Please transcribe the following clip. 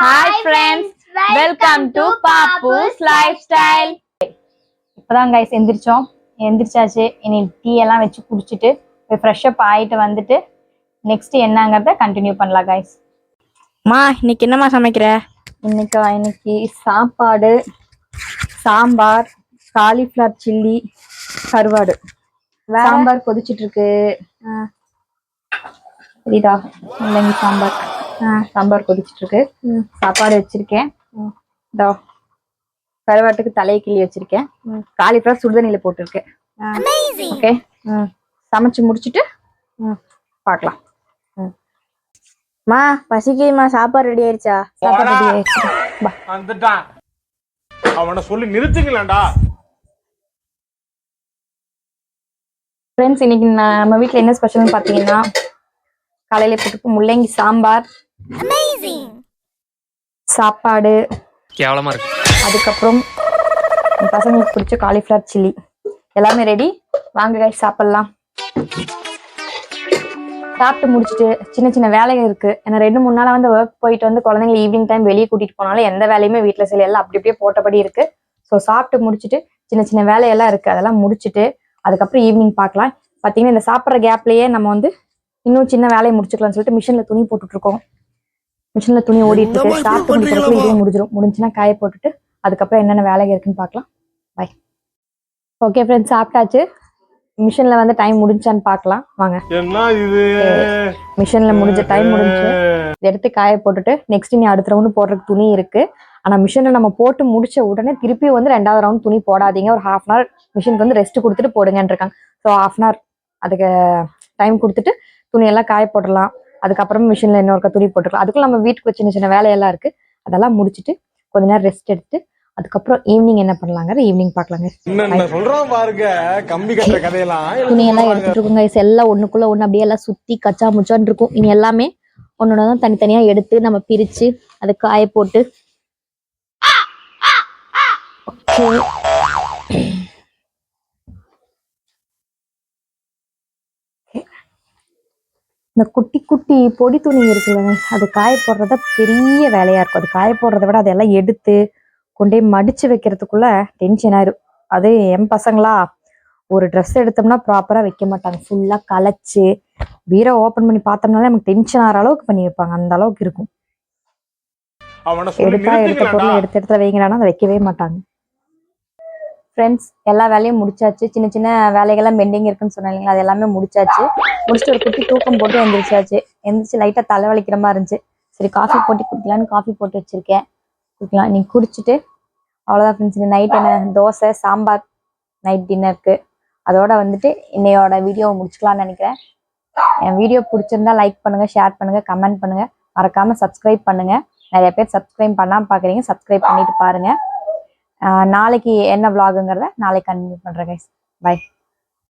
Hi friends, welcome to Papu's Lifestyle. இப்பதான் guys எந்திரிச்சாச்சு. இனி tea எல்லாம் வச்சு குடிச்சிட்டு ஃப்ரெஷ் அப் ஆயிட்டு வந்துட்டு நெக்ஸ்ட் என்னங்கறத கண்டினியூ பண்ணலாம் guys. மா இன்னைக்கு என்னம்மா சமைக்கிற? இன்னைக்கு சாப்பாடு, சாம்பார், காலிஃப்ளவர் சில்லி, கருவாடு. சாம்பார் கொதிச்சிட்டு இருக்கு. இதா முள்ளங்கி சாம்பார் கொதிச்சிட்டு இருக்கு. சாப்பாடு வச்சிருக்கேன். இதோ கருவாட்டுக்கு தலையை கிள்ளி வச்சிருக்கேன். காலிஃப்ளவர் சுடுதண்ணில போட்டிருக்கேன். ஓகே, சமைச்சு முடிச்சுட்டு பார்க்கலாம். மா பசிக்குதுமா, சாப்பாடு ரெடி ஆயிடுச்சா? சாப்பாடு ரெடி ஆயிடுச்சு. அவனை சொல்லி நிறுத்துங்களேன்டா. ஃப்ரெண்ட்ஸ், இன்னைக்கு நம்ம வீட்டில் என்ன ஸ்பெஷல்னு பார்த்தீங்கன்னா, காலையில போட்டு முள்ளங்கி சாம்பார், சாப்பாடு, கேவலமா இருக்கு. அதுக்கப்புறம் பசங்களுக்கு பிடிச்ச காலிஃப்ளவர் சில்லி எல்லாமே ரெடி. வாங்க guys சாப்பிடலாம். சாப்பிட்டு முடிச்சுட்டு சின்ன சின்ன வேலைகள் இருக்கு. ஏன்னா 2-3 நாளா வந்து ஒர்க் போயிட்டு வந்து குழந்தைங்களை ஈவினிங் டைம் வெளியே கூட்டிட்டு போனாலும் எந்த வேலையுமே வீட்டில் செய்யல, எல்லாம் அப்படி அப்படியே போட்டபடி இருக்கு. ஸோ சாப்பிட்டு முடிச்சுட்டு சின்ன சின்ன வேலையெல்லாம் இருக்கு, அதெல்லாம் முடிச்சுட்டு அதுக்கப்புறம் ஈவினிங் பார்க்கலாம். பார்த்தீங்கன்னா இந்த சாப்பிட்ற கேப்லயே நம்ம வந்து இன்னும் சின்ன வேலையை முடிச்சுக்கலாம்னு சொல்லிட்டு மிஷின்ல துணி போட்டுட்டு இருக்கோம். மிஷின்ல துணி ஓடிட்டு இருக்கு. சாப்பிட்டு முடிக்கிறதுக்குள்ள இதுவும் முடிஞ்சுன்னா காய போட்டுட்டு அதுக்கப்புறம் என்னென்ன வேலைகள் இருக்குன்னு பார்க்கலாம். பாய். ஓகே ஃப்ரெண்ட்ஸ், சாப்பிட்டாச்சு. மிஷின்ல வந்து டைம் முடிஞ்சான்னு பார்க்கலாம் வாங்க. மிஷின்ல முடிஞ்ச டைம் முடிஞ்சு எடுத்து காய போட்டுட்டு நெக்ஸ்ட் நீ அடுத்த ரவுண்டு போடுறதுக்கு துணி இருக்கு. ஆனா மிஷின்ல நம்ம போட்டு முடிச்ச உடனே திருப்பி வந்து 2வது ரவுண்ட் துணி போடாதீங்க. ஒரு 1/2 hour மிஷினுக்கு வந்து ரெஸ்ட் கொடுத்துட்டு போடுங்கன்னு இருக்காங்க. ஸோ 1/2 hour அதுக்கு டைம் கொடுத்துட்டு துணியெல்லாம் காய போடலாம். அதுக்கப்புறம் மிஷின்ல இன்னொருக்க துணி போட்டுக்கலாம். அதுக்குள்ள நம்ம வீட்டுக்கு சின்ன சின்ன வேலையெல்லாம் இருக்கு, அதெல்லாம் முடிச்சுட்டு கொஞ்ச நேரம் ரெஸ்ட் எடுத்துட்டு அதுக்கப்புறம் ஈவினிங் என்ன பண்ணலாங்க, ஈவினிங் பார்க்கலாங்க. துணியெல்லாம் எடுத்துட்டு இருக்கோங்க. எல்லாம் ஒண்ணுக்குள்ள ஒண்ணு அப்படியே எல்லாம் சுத்தி கச்சா முச்சான்னு இருக்கும். இனி எல்லாமே ஒன்னொன்னு தனித்தனியா எடுத்து நம்ம பிரிச்சு அதை காய போட்டு இந்த குட்டி குட்டி பொடி துணி இருக்குல்ல, அது காய போடுறத பெரிய வேலையா இருக்கும். அது காய போடுறத விட அதெல்லாம் எடுத்து கொண்டே மடிச்சு வைக்கிறதுக்குள்ள டென்ஷன் ஆயிரும். அது என் பசங்களா ஒரு ட்ரெஸ் எடுத்தோம்னா ப்ராப்பரா வைக்க மாட்டாங்க. ஃபுல்லா களைச்சு பீரோ ஓபன் பண்ணி பார்த்தோம்னாலே நமக்கு டென்ஷன் ஆகிற அளவுக்கு பண்ணி வைப்பாங்க. அந்த அளவுக்கு இருக்கும். எடுத்த பொருளை எடுத்து வைங்கிறானா அதை வைக்கவே மாட்டாங்க. ஃப்ரெண்ட்ஸ், எல்லா வேலையும் முடிச்சாச்சு. சின்ன சின்ன வேலைகள்லாம் பெண்டிங் இருக்குன்னு சொன்னாங்க, அது எல்லாமே முடிச்சாச்சு. முடிச்சுட்டு ஒரு குட்டி தூக்கம் போட்டு எந்திரிச்சு லைட்டா தலை வலிக்கிற மாதிரி இருந்துச்சு. சரி காஃபி போட்டு குடிக்கலான்னு காஃபி போட்டு வச்சிருக்கேன், குடிக்கலாம். நீங்க குடிச்சிட்டு அவ்வளோதான் ஃப்ரெண்ட்ஸ். நைட் என்ன தோசை சாம்பார் நைட் டின்னருக்கு. அதோட வந்துட்டு இன்னையோட வீடியோவை முடிச்சுக்கலாம்னு நினைக்கிறேன். என் வீடியோ பிடிச்சிருந்தா லைக் பண்ணுங்க, ஷேர் பண்ணுங்க, கமெண்ட் பண்ணுங்க, மறக்காம சப்ஸ்கிரைப் பண்ணுங்க. நிறைய பேர் சப்ஸ்கிரைப் பண்ணாம பாக்குறீங்க, சப்ஸ்கிரைப் பண்ணிட்டு பாருங்க. நாளைக்கு என்ன vlogங்கிறத நாளைக்கு கண்டினியூ பண்றேன் கைஸ். பை.